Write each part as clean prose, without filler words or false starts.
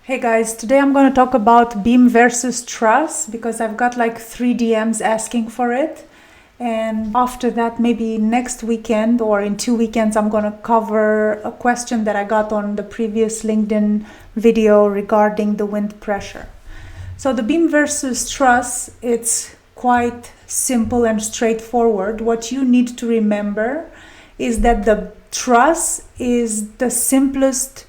Hey guys, today I'm going to talk about beam versus truss because I've got like 3 DMs asking for it. And after that, maybe next weekend or in 2 weekends, I'm going to cover a question that I got on the previous LinkedIn video regarding the wind pressure. So the beam versus truss, it's quite simple and straightforward. What you need to remember is that the truss is the simplest,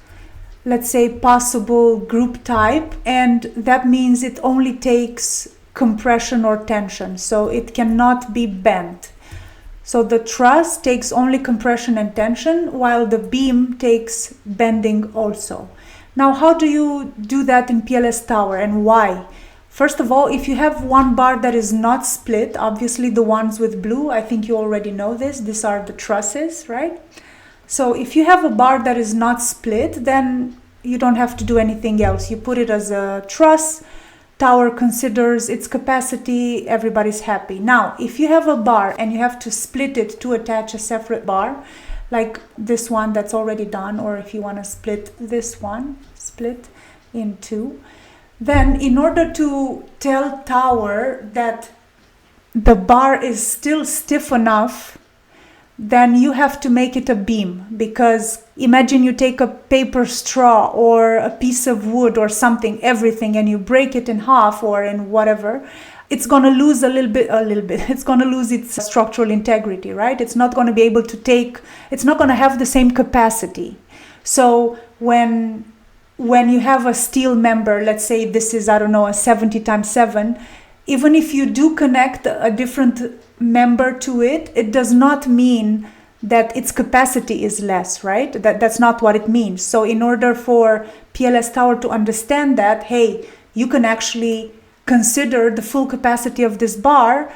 let's say, possible group type, and that means it only takes compression or tension, so it cannot be bent. So the truss takes only compression and tension, while the beam takes bending also. Now, how do you do that in PLS-TOWER and why? First of all, if you have one bar that is not split, obviously the ones with blue, I think you already know this, these are the trusses, right? So if you have a bar that is not split, then you don't have to do anything else. You put it as a truss, tower considers its capacity, everybody's happy. Now, if you have a bar and you have to split it to attach a separate bar, like this one that's already done, or if you want to split this one, split in two, then in order to tell tower that the bar is still stiff enough, then you have to make it a beam, because imagine you take a paper straw or a piece of wood or something, everything, and you break it in half or in whatever, it's going to lose a little bit, it's going to lose its structural integrity, right? It's not going to be able to it's not going to have the same capacity. So when you have a steel member, let's say this is, I don't know, a 70 times 7, even if you do connect a different member to it, it does not mean that its capacity is less, right? That's not what it means. So in order for PLS-TOWER to understand that, hey, you can actually consider the full capacity of this bar,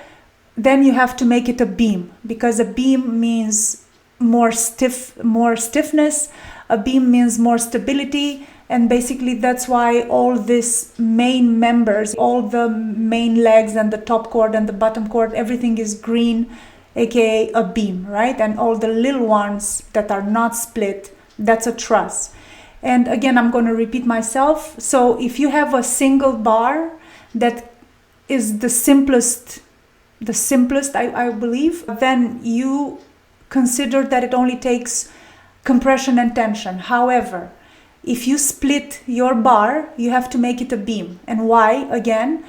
then you have to make it a beam, because a beam means more stiffness, a beam means more stability. And basically that's why all these main members, all the main legs and the top chord and the bottom chord, everything is green, aka a beam, right? And all the little ones that are not split, that's a truss. And again, I'm going to repeat myself. So if you have a single bar that is the simplest, I believe, then you consider that it only takes compression and tension. However, if you split your bar, you have to make it a beam. And why? Again,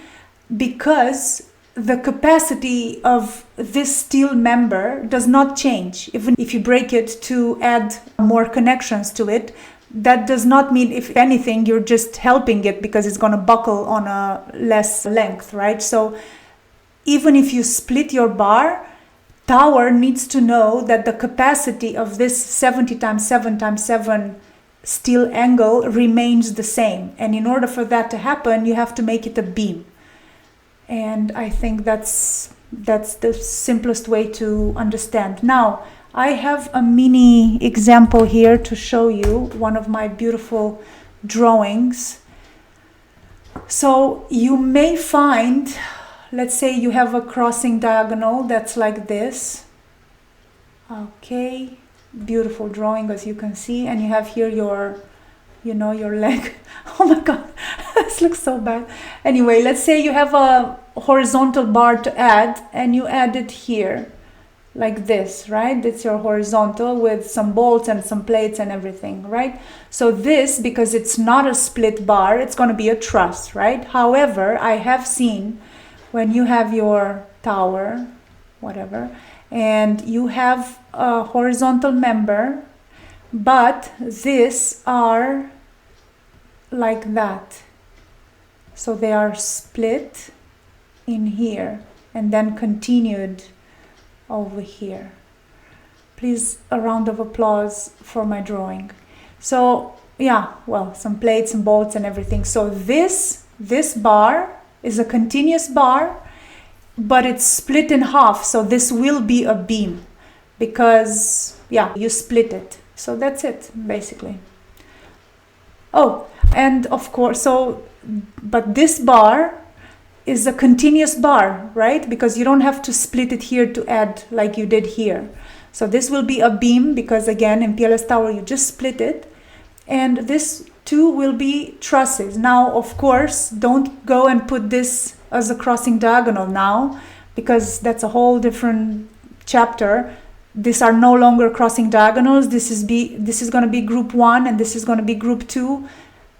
because the capacity of this steel member does not change. Even if you break it to add more connections to it, that does not mean, if anything, you're just helping it because it's going to buckle on a less length, right? So even if you split your bar, tower needs to know that the capacity of this 70 times 7 times 7 steel angle remains the same, and in order for that to happen, you have to make it a beam. And I think that's the simplest way to understand. Now, I have a mini example here to show you one of my beautiful drawings. So you may find, let's say you have a crossing diagonal that's like this. Okay. Beautiful drawing, as you can see, and you have here your leg. Oh my god, this looks so bad. Anyway, let's say you have a horizontal bar to add, and you add it here like this, right? It's your horizontal with some bolts and some plates and everything, right? So this, because it's not a split bar, it's going to be a truss, right? However, I have seen when you have your tower, whatever, and you have a horizontal member, but these are like that. So they are split in here and then continued over here. Please, a round of applause for my drawing. So yeah, well, some plates and bolts and everything. So this bar is a continuous bar, but it's split in half, so this will be a beam because, yeah, you split it. So that's it, basically. Oh, and of course, but this bar is a continuous bar, right? Because you don't have to split it here to add like you did here. So this will be a beam because, again, in PLS-TOWER, you just split it. And this 2 will be trusses. Now, of course, don't go and put this as a crossing diagonal now, because that's a whole different chapter. These are no longer crossing diagonals. This is going to be group 1 and this is going to be group 2.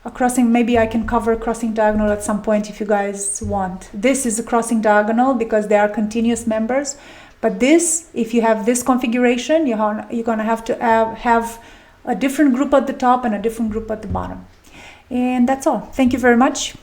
A crossing, maybe I can cover crossing diagonal at some point if you guys want. This is a crossing diagonal because they are continuous members. But this, if you have this configuration, you're going to have have a different group at the top and a different group at the bottom. And that's all. Thank you very much.